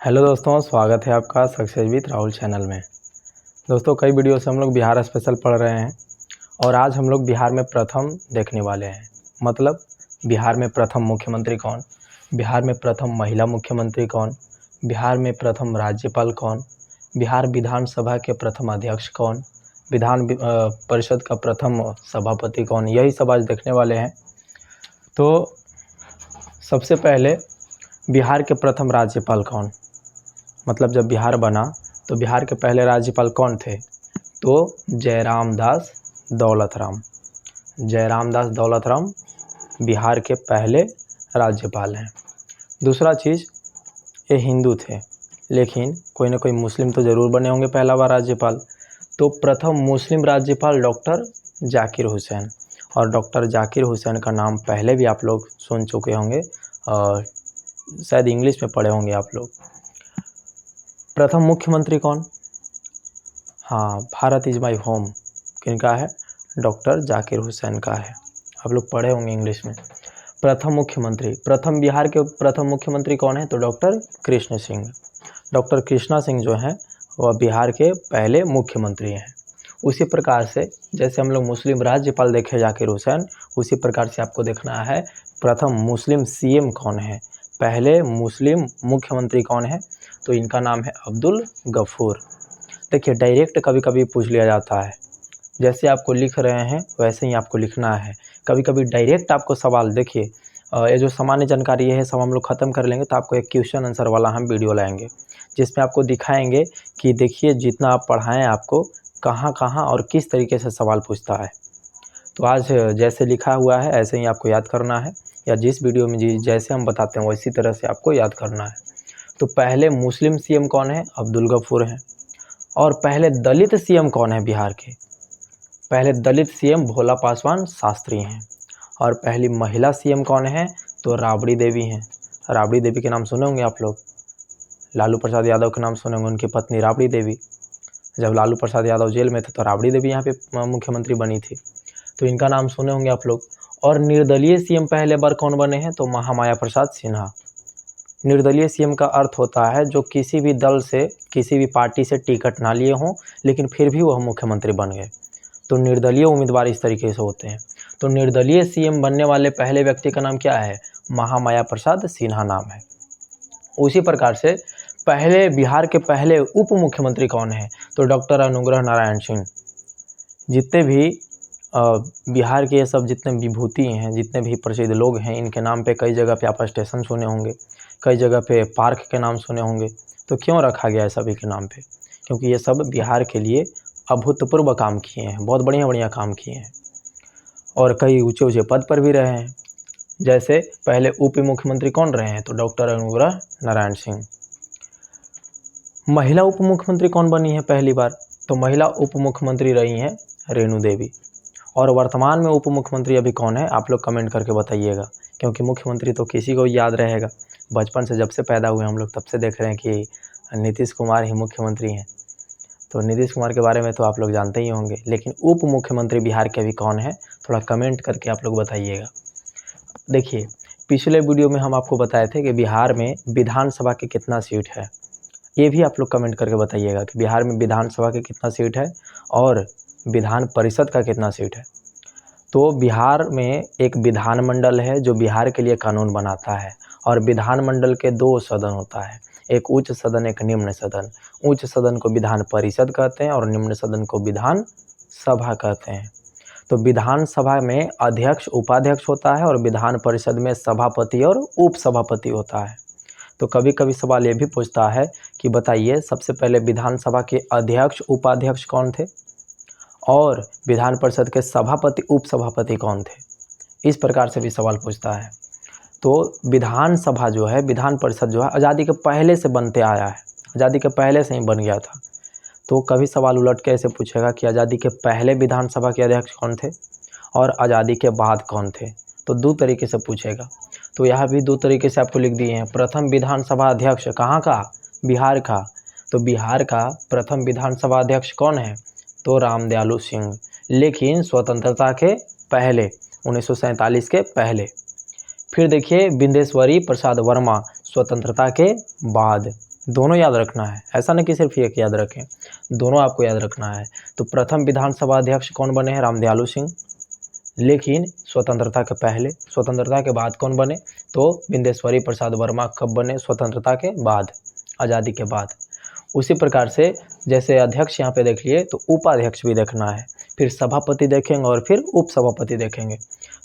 Hello दोस्तों, स्वागत है आपका सक्सेस विद राहुल चैनल में। दोस्तों, कई वीडियो से हम लोग बिहार स्पेशल पढ़ रहे हैं और आज हम लोग बिहार में प्रथम देखने वाले हैं। मतलब बिहार में प्रथम मुख्यमंत्री कौन, बिहार में प्रथम महिला मुख्यमंत्री कौन, बिहार में प्रथम राज्यपाल कौन, बिहार विधानसभा के प्रथम अध्यक्ष कौन, विधान परिषद का प्रथम सभापति कौन, यही सब आज देखने वाले हैं। तो सबसे पहले बिहार के प्रथम राज्यपाल कौन, मतलब जब बिहार बना तो बिहार के पहले राज्यपाल कौन थे? तो जयराम दास दौलतराम। जयराम दास दौलतराम बिहार के पहले राज्यपाल हैं। दूसरा चीज़, ये हिंदू थे लेकिन कोई ना कोई मुस्लिम तो ज़रूर बने होंगे पहला बार राज्यपाल। तो प्रथम मुस्लिम राज्यपाल डॉक्टर जाकिर हुसैन। और डॉक्टर जाकिर हुसैन का नाम पहले भी आप लोग सुन चुके होंगे और शायद इंग्लिश में पढ़े होंगे आप लोग। प्रथम मुख्यमंत्री कौन? हाँ, भारत इज़ माई होम किनका है? डॉक्टर जाकिर हुसैन का है। आप लोग पढ़े होंगे इंग्लिश में। प्रथम मुख्यमंत्री, प्रथम बिहार के प्रथम मुख्यमंत्री कौन है? तो डॉक्टर कृष्ण सिंह। डॉक्टर कृष्णा सिंह जो हैं वह बिहार के पहले मुख्यमंत्री हैं। उसी प्रकार से जैसे हम लोग मुस्लिम राज्यपाल देखे जाकिर हुसैन, उसी प्रकार से आपको देखना है प्रथम मुस्लिम सीएम कौन है, पहले मुस्लिम मुख्यमंत्री कौन है? तो इनका नाम है अब्दुल गफूर। देखिए, डायरेक्ट कभी कभी पूछ लिया जाता है, जैसे आपको लिख रहे हैं वैसे ही आपको लिखना है। कभी कभी डायरेक्ट आपको सवाल, देखिए ये जो सामान्य जानकारी है सब हम लोग ख़त्म कर लेंगे तो आपको एक क्वेश्चन आंसर वाला हम वीडियो लाएंगे जिसमें आपको दिखाएंगे कि देखिए जितना आप पढ़ाएं आपको कहाँ कहाँ और किस तरीके से सवाल पूछता है। तो आज जैसे लिखा हुआ है ऐसे ही आपको याद करना है, या जिस वीडियो में जैसे हम बताते हैं वैसी तरह से आपको याद करना है। तो पहले मुस्लिम सीएम कौन है? अब्दुल गफूर हैं। और पहले दलित सीएम कौन है बिहार के? पहले दलित सीएम भोला पासवान शास्त्री हैं। और पहली महिला सीएम कौन है? तो राबड़ी देवी हैं। राबड़ी देवी के नाम सुने होंगे आप लोग, लालू प्रसाद यादव के नाम सुने होंगे, उनकी पत्नी राबड़ी देवी। जब लालू प्रसाद यादव जेल में थे तो राबड़ी देवी यहाँ पे मुख्यमंत्री बनी थी, तो इनका नाम सुने होंगे आप लोग। और निर्दलीय सीएम पहले बार कौन बने हैं? तो महामाया प्रसाद सिन्हा। निर्दलीय सीएम का अर्थ होता है जो किसी भी दल से, किसी भी पार्टी से टिकट ना लिए हों लेकिन फिर भी वह मुख्यमंत्री बन गए, तो निर्दलीय उम्मीदवार इस तरीके से होते हैं। तो निर्दलीय सीएम बनने वाले पहले व्यक्ति का नाम क्या है? महामाया प्रसाद सिन्हा नाम है। उसी प्रकार से पहले बिहार के पहले उप मुख्यमंत्री कौन है? तो डॉक्टर अनुग्रह नारायण सिंह। जितने भी बिहार के ये सब जितने विभूति हैं, जितने भी प्रसिद्ध लोग हैं, इनके नाम पे कई जगह पे आप स्टेशन सुने होंगे, कई जगह पे पार्क के नाम सुने होंगे। तो क्यों रखा गया है सभी के नाम पे? क्योंकि ये सब बिहार के लिए अभूतपूर्व काम किए हैं, बहुत बढ़िया बढ़िया काम किए हैं और कई ऊंचे ऊंचे पद पर भी रहे हैं। जैसे पहले उप मुख्यमंत्री कौन रहे हैं? तो डॉक्टर अनुग्रह नारायण सिंह। महिला उप मुख्यमंत्री कौन बनी है पहली बार? तो महिला उप मुख्यमंत्री रही हैं रेणु देवी। और वर्तमान में उप मुख्यमंत्री अभी कौन है? आप लोग कमेंट करके बताइएगा, क्योंकि मुख्यमंत्री तो किसी को याद रहेगा। बचपन से जब से पैदा हुए हम लोग तब से देख रहे हैं कि नीतीश कुमार ही मुख्यमंत्री हैं, तो नीतीश कुमार के बारे में तो आप लोग जानते ही होंगे। लेकिन उप मुख्यमंत्री बिहार के अभी कौन है? थोड़ा कमेंट करके आप लोग बताइएगा। देखिए, पिछले वीडियो में हम आपको बताए थे कि बिहार में विधानसभा के कितना सीट है, ये भी आप लोग कमेंट करके बताइएगा कि बिहार में विधानसभा के कितना सीट है और विधान परिषद का कितना सीट है। तो बिहार में एक विधानमंडल है जो बिहार के लिए कानून बनाता है, और विधानमंडल के दो सदन होता है, एक उच्च सदन एक निम्न सदन। उच्च सदन को विधान परिषद कहते हैं और निम्न सदन को विधान सभा कहते हैं। तो विधानसभा में अध्यक्ष उपाध्यक्ष होता है और विधान परिषद में सभापति और उपसभापति होता है। तो कभी कभी सवाल ये भी पूछता है कि बताइए सबसे पहले विधानसभा के अध्यक्ष उपाध्यक्ष कौन थे और विधान परिषद के सभापति उपसभापति कौन थे? इस प्रकार से भी सवाल पूछता है। तो विधानसभा जो है, विधान परिषद जो है आज़ादी के पहले से बनते आया है, आज़ादी के पहले से ही बन गया था। तो कभी सवाल उलट के ऐसे पूछेगा कि आज़ादी के पहले विधानसभा के अध्यक्ष कौन थे और आज़ादी के बाद कौन थे? तो दो तरीके से पूछेगा। तो यहाँ भी दो तरीके से आपको लिख दिए हैं। प्रथम विधानसभा अध्यक्ष कहाँ का? बिहार का। तो बिहार का प्रथम विधानसभा अध्यक्ष कौन है? तो रामदयालु सिंह, लेकिन स्वतंत्रता के पहले, 1947 के पहले। फिर देखिए विंध्येश्वरी प्रसाद वर्मा, स्वतंत्रता के बाद, दोनों याद रखना है, ऐसा नहीं कि सिर्फ एक याद रखें, दोनों आपको याद रखना है। तो प्रथम विधानसभा अध्यक्ष कौन बने हैं? रामदयालु सिंह। लेकिन स्वतंत्रता के पहले, स्वतंत्रता के बाद कौन बने? तो बिंदेश्वरी प्रसाद वर्मा कब बने? स्वतंत्रता के बाद, आज़ादी के बाद। उसी प्रकार से जैसे अध्यक्ष यहाँ पे देख लिए, तो उपाध्यक्ष भी देखना है, फिर सभापति देखेंगे और फिर उपसभापति देखेंगे।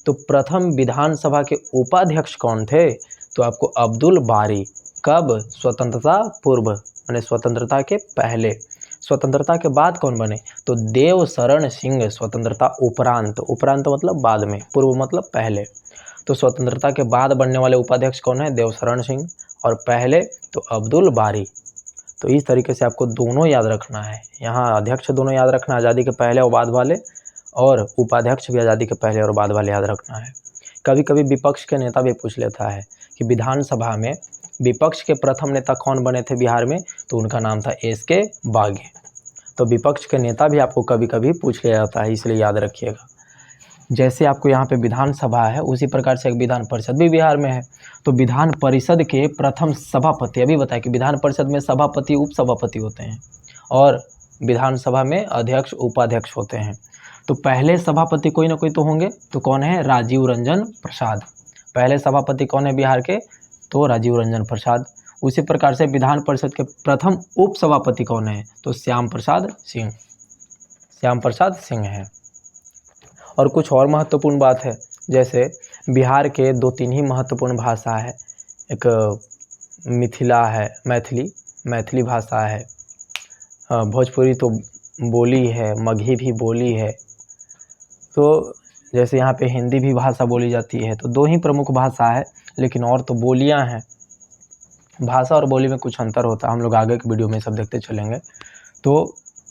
तो प्रथम विधानसभा के उपाध्यक्ष कौन थे? तो आपको अब्दुल बारी। कब? स्वतंत्रता पूर्व, माने स्वतंत्रता के पहले। स्वतंत्रता के बाद कौन बने? तो देवशरण सिंह स्वतंत्रता उपरांत, उपरांत मतलब बाद में, पूर्व मतलब पहले। तो स्वतंत्रता के बाद बनने वाले उपाध्यक्ष कौन है? देवशरण सिंह। और पहले तो अब्दुल बारी। तो इस तरीके से आपको दोनों याद रखना है, यहाँ अध्यक्ष दोनों याद रखना है, आज़ादी के पहले और बाद वाले, और उपाध्यक्ष भी आज़ादी के पहले और बाद वाले याद रखना है। कभी कभी विपक्ष के नेता भी पूछ लेता है कि विधानसभा में विपक्ष के प्रथम नेता कौन बने थे बिहार में? तो उनका नाम था एस.के. बागे। तो विपक्ष के नेता भी आपको कभी कभी पूछ लिया जाता है, इसलिए याद रखिएगा। जैसे आपको यहाँ पे विधानसभा है, उसी प्रकार से एक विधान परिषद भी बिहार में है। तो विधान परिषद के प्रथम सभापति, अभी बताया कि विधान परिषद में सभापति उपसभापति होते हैं और विधानसभा में अध्यक्ष उपाध्यक्ष होते हैं। तो पहले सभापति कोई ना कोई तो होंगे, तो कौन है? राजीव रंजन प्रसाद। पहले सभापति कौन है बिहार के? तो राजीव रंजन प्रसाद। उसी प्रकार से विधान परिषद के प्रथम उपसभापति कौन है? तो श्याम प्रसाद सिंह, श्याम प्रसाद सिंह हैं। और कुछ और महत्वपूर्ण बात है, जैसे बिहार के 2-3 ही महत्वपूर्ण भाषा है। एक मिथिला है, मैथिली भाषा है, भोजपुरी तो बोली है, मगही भी बोली है। तो जैसे यहाँ पे हिंदी भी भाषा बोली जाती है। तो 2 ही प्रमुख भाषा है, लेकिन और तो बोलियाँ हैं। भाषा और बोली में कुछ अंतर होता है, हम लोग आगे के वीडियो में सब देखते चलेंगे। तो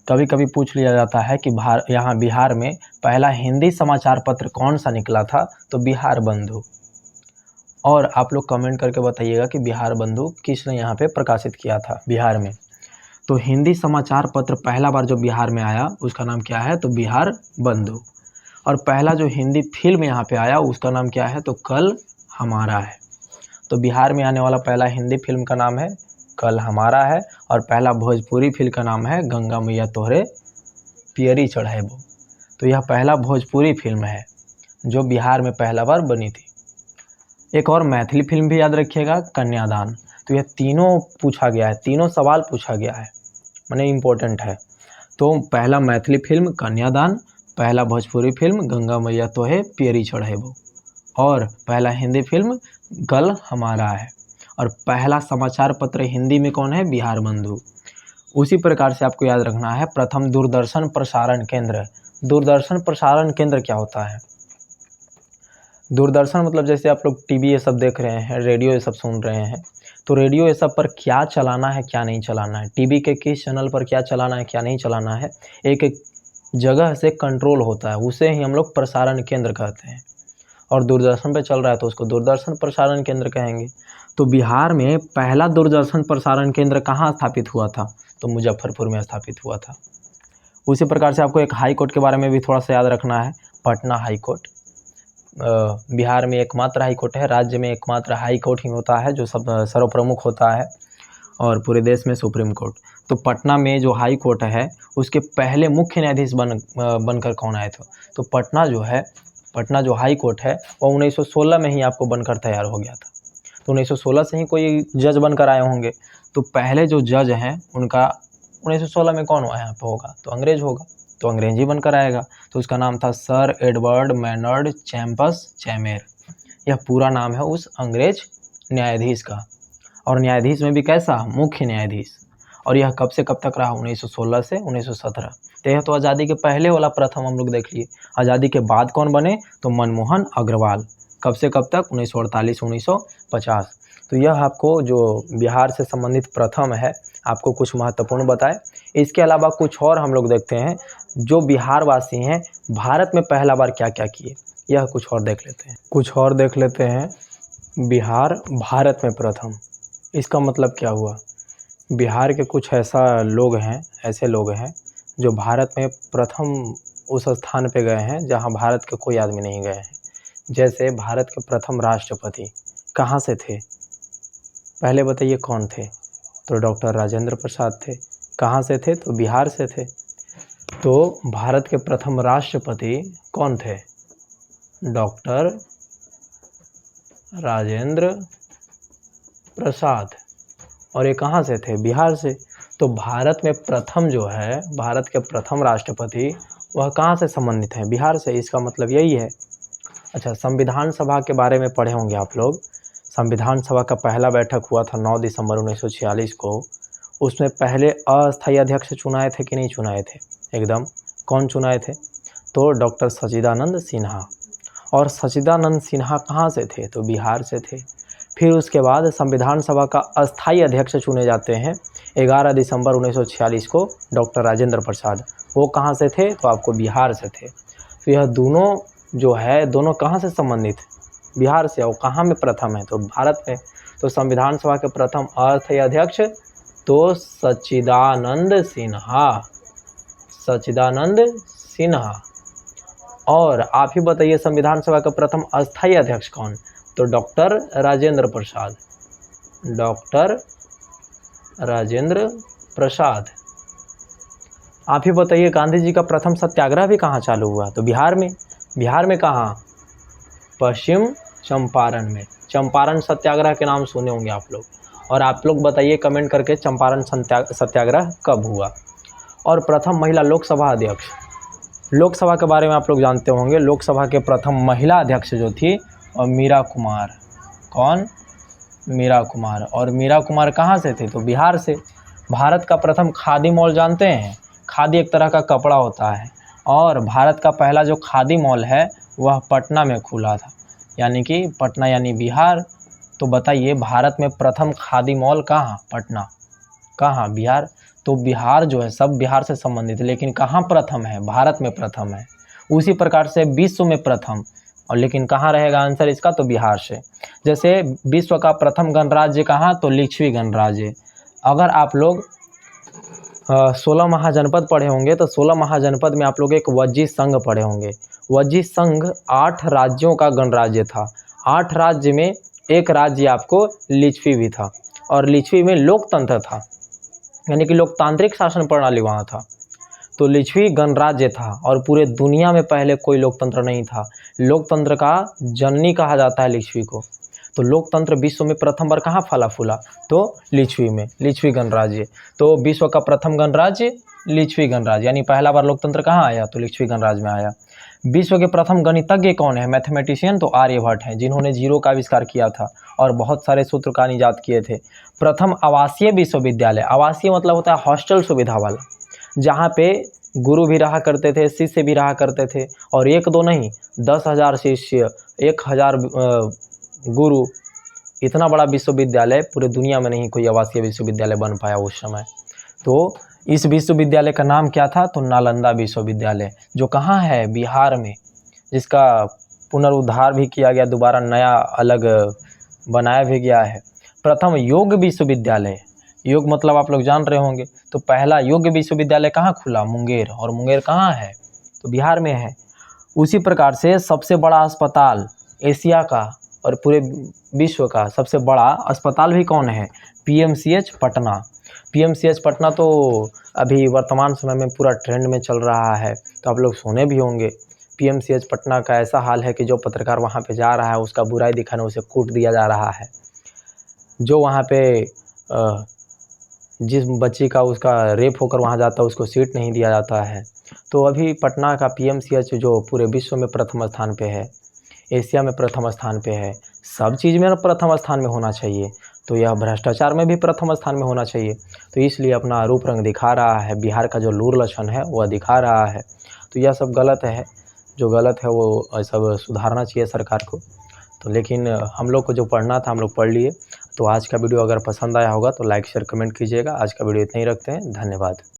कभी कभी पूछ लिया जाता है कि यहाँ बिहार में पहला हिंदी समाचार पत्र कौन सा निकला था? तो बिहार बंधु। और आप लोग कमेंट करके बताइएगा कि बिहार बंधु किसने यहाँ पे प्रकाशित किया था बिहार में। तो हिंदी समाचार पत्र पहला बार जो बिहार में आया उसका नाम क्या है? तो बिहार बंधु। और पहला जो हिंदी फिल्म यहाँ पे आया उसका नाम क्या है? तो कल हमारा है। तो बिहार में आने वाला पहला हिंदी फिल्म का नाम है कल हमारा है, और पहला भोजपुरी फिल्म का नाम है गंगा मैया तोहरे पियरी चढ़ैबो। तो यह पहला भोजपुरी फिल्म है जो बिहार में पहला बार बनी थी। एक और मैथिली फिल्म भी याद रखिएगा, कन्यादान। तो यह तीनों पूछा गया है, तीनों सवाल पूछा गया है, माने इम्पोर्टेंट है। तो पहला मैथिली फिल्म कन्यादान, पहला भोजपुरी फिल्म गंगा मैया तोहे पियरी चढ़ैबो, और पहला हिंदी फिल्म कल हमारा है। और पहला समाचार पत्र हिंदी में कौन है? बिहार बंधु। उसी प्रकार से आपको याद रखना है प्रथम दूरदर्शन प्रसारण केंद्र। दूरदर्शन प्रसारण केंद्र क्या होता है? दूरदर्शन मतलब जैसे आप लोग टीवी ये सब देख रहे हैं, रेडियो ये सब सुन रहे हैं, तो रेडियो ये सब पर क्या चलाना है क्या नहीं चलाना है, टीवी के किस चैनल पर क्या चलाना है क्या नहीं चलाना है, एक एक जगह से कंट्रोल होता है, उसे ही हम लोग प्रसारण केंद्र कहते हैं। और दूरदर्शन पे चल रहा है तो उसको दूरदर्शन प्रसारण केंद्र कहेंगे। तो बिहार में पहला दूरदर्शन प्रसारण केंद्र कहाँ स्थापित हुआ था? तो मुजफ्फरपुर में स्थापित हुआ था। उसी प्रकार से आपको एक हाई कोर्ट के बारे में भी थोड़ा सा याद रखना है, पटना हाई कोर्ट। बिहार में एकमात्र हाई कोर्ट है, राज्य में एकमात्र हाई कोर्ट ही होता है जो सब सर्वप्रमुख होता है, और पूरे देश में सुप्रीम कोर्ट। तो पटना में जो हाई कोर्ट है उसके पहले मुख्य न्यायाधीश बनकर कौन आए थे? तो पटना जो हाई कोर्ट है वो 1916 में ही आपको बनकर तैयार हो गया था। तो 1916 से ही कोई जज बनकर आए होंगे। तो पहले जो जज हैं उनका 1916 में कौन यहाँ पे होगा? तो अंग्रेज होगा, तो अंग्रेजी बनकर आएगा। तो उसका नाम था सर एडवर्ड मैनर्ड चैम्पस चैमेर। यह पूरा नाम है उस अंग्रेज न्यायाधीश का। और न्यायाधीश में भी कैसा? मुख्य न्यायाधीश। और यह कब से कब तक रहा? 1916 से 1917। तो यह तो आज़ादी के पहले वाला प्रथम हम लोग देख लिए। आज़ादी के बाद कौन बने? तो मनमोहन अग्रवाल। कब से कब तक? 1948 1950। तो यह आपको जो बिहार से संबंधित प्रथम है आपको कुछ महत्वपूर्ण बताए। इसके अलावा कुछ और हम लोग देखते हैं जो बिहार वासी हैं भारत में पहला बार क्या क्या किए, यह कुछ और देख लेते हैं। बिहार भारत में प्रथम, इसका मतलब क्या हुआ? बिहार के कुछ ऐसे लोग हैं जो भारत में प्रथम उस स्थान पे गए हैं जहां भारत के कोई आदमी नहीं गए हैं। जैसे भारत के प्रथम राष्ट्रपति कहाँ से थे? पहले बताइए कौन थे? तो डॉक्टर राजेंद्र प्रसाद थे। कहाँ से थे? तो बिहार से थे। तो भारत के प्रथम राष्ट्रपति कौन थे? डॉक्टर राजेंद्र प्रसाद। और ये कहाँ से थे? बिहार से। तो भारत में प्रथम जो है, भारत के प्रथम राष्ट्रपति वह कहाँ से संबंधित हैं? बिहार से। इसका मतलब यही है। अच्छा, संविधान सभा के बारे में पढ़े होंगे आप लोग। संविधान सभा का पहला बैठक हुआ था 9 दिसंबर 1946 को। उसमें पहले अस्थायी अध्यक्ष चुनाए थे कि नहीं चुनाए थे? एकदम। कौन चुनाए थे? तो डॉक्टर सच्चिदानंद सिन्हा। और सच्चिदानंद सिन्हा कहाँ से थे? तो बिहार से थे। फिर उसके बाद संविधान सभा का अस्थायी अध्यक्ष चुने जाते हैं 11 दिसंबर 1946 को, डॉक्टर राजेंद्र प्रसाद। वो कहाँ से थे? तो आपको बिहार से थे। तो यह दोनों जो है, दोनों कहाँ से संबंधित? बिहार से। और कहाँ में प्रथम है? तो भारत में। तो संविधान सभा के प्रथम अस्थायी अध्यक्ष तो सच्चिदानंद सिन्हा, सच्चिदानंद सिन्हा। और आप ही बताइए संविधान सभा का प्रथम अस्थायी अध्यक्ष कौन? तो डॉक्टर राजेंद्र प्रसाद, डॉक्टर राजेंद्र प्रसाद। आप ही बताइए गांधी जी का प्रथम सत्याग्रह भी कहाँ चालू हुआ? तो बिहार में। बिहार में कहाँ? पश्चिम चंपारण में। चंपारण सत्याग्रह के नाम सुने होंगे आप लोग। और आप लोग बताइए कमेंट करके चंपारण सत्याग्रह कब हुआ? और प्रथम महिला लोकसभा अध्यक्ष, लोकसभा के बारे में आप लोग जानते होंगे। लोकसभा के प्रथम महिला अध्यक्ष जो थी और मीरा कुमार। कौन? मीरा कुमार। और मीरा कुमार कहाँ से थे? तो बिहार से। भारत का प्रथम खादी मॉल जानते हैं? खादी एक तरह का कपड़ा होता है, और भारत का पहला जो खादी मॉल है वह पटना में खुला था, यानी कि पटना यानी बिहार। तो बताइए भारत में प्रथम खादी मॉल कहाँ? पटना। कहाँ? बिहार। तो बिहार जो है सब बिहार से संबंधित है, लेकिन कहाँ प्रथम है? भारत में प्रथम है। उसी प्रकार से विश्व में प्रथम, और लेकिन कहाँ रहेगा आंसर इसका? तो बिहार से। जैसे विश्व का प्रथम गणराज्य कहाँ? तो लिच्छवी गणराज्य। अगर आप लोग 16 महाजनपद पढ़े होंगे तो 16 महाजनपद में आप लोग एक वज्जी संघ पढ़े होंगे। वज्जी संघ 8 राज्यों का गणराज्य था। 8 राज्य में एक राज्य आपको लिच्छवी भी था, और लिच्छवी में लोकतंत्र था, यानी कि लोकतांत्रिक शासन प्रणाली वहाँ था। तो लिच्छवी गणराज्य था, और पूरे दुनिया में पहले कोई लोकतंत्र नहीं था। लोकतंत्र का जननी कहा जाता है लिच्छवी को। तो लोकतंत्र विश्व में प्रथम बार कहाँ फला फूला? तो लिच्छवी में, लिच्छवी गणराज्य। तो विश्व का प्रथम गणराज्य लिच्छवी गणराज्य, यानी पहला बार लोकतंत्र कहाँ आया? तो लिच्छवी गणराज्य में आया। विश्व के प्रथम गणितज्ञ कौन है? मैथमेटिशियन तो आर्यभट्ट हैं, जिन्होंने जीरो का आविष्कार किया था और बहुत सारे सूत्र का इजाद किए थे। प्रथम आवासीय विश्वविद्यालय, आवासीय मतलब होता है हॉस्टल सुविधा वाला, जहाँ पे गुरु भी रहा करते थे, शिष्य भी रहा करते थे, और एक दो नहीं 10,000 शिष्य, 1,000 गुरु। इतना बड़ा विश्वविद्यालय पूरे दुनिया में नहीं कोई आवासीय विश्वविद्यालय बन पाया उस समय। तो इस विश्वविद्यालय का नाम क्या था? तो नालंदा विश्वविद्यालय, जो कहाँ है? बिहार में, जिसका पुनरुद्धार भी किया गया, दोबारा नया अलग बनाया भी गया है। प्रथम योग विश्वविद्यालय, योग मतलब आप लोग जान रहे होंगे। तो पहला योग विश्वविद्यालय कहाँ खुला? मुंगेर। और मुंगेर कहाँ है? तो बिहार में है। उसी प्रकार से सबसे बड़ा अस्पताल एशिया का और पूरे विश्व का सबसे बड़ा अस्पताल भी कौन है? पीएमसीएच पटना। पीएमसीएच पटना तो अभी वर्तमान समय में पूरा ट्रेंड में चल रहा है, तो आप लोग सुने भी होंगे। पीएमसीएच पटना का ऐसा हाल है कि जो पत्रकार वहाँ पे जा रहा है उसका बुराई दिखाने उसे कूट दिया जा रहा है। जो वहाँ पे जिस बच्ची का उसका रेप होकर वहाँ जाता है उसको सीट नहीं दिया जाता है। तो अभी पटना का पीएमसीएच जो पूरे विश्व में प्रथम स्थान पे है, एशिया में प्रथम स्थान पे है, सब चीज़ में प्रथम स्थान में होना चाहिए, तो यह भ्रष्टाचार में भी प्रथम स्थान में होना चाहिए। तो इसलिए अपना रूप रंग दिखा रहा है, बिहार का जो लूर लक्षण है वह दिखा रहा है। तो यह सब गलत है, जो गलत है वो सब सुधारना चाहिए सरकार को। तो लेकिन हम लोग को जो पढ़ना था हम लोग पढ़ लिए। तो आज का वीडियो अगर पसंद आया होगा तो लाइक शेयर कमेंट कीजिएगा। आज का वीडियो इतना ही रखते हैं, धन्यवाद।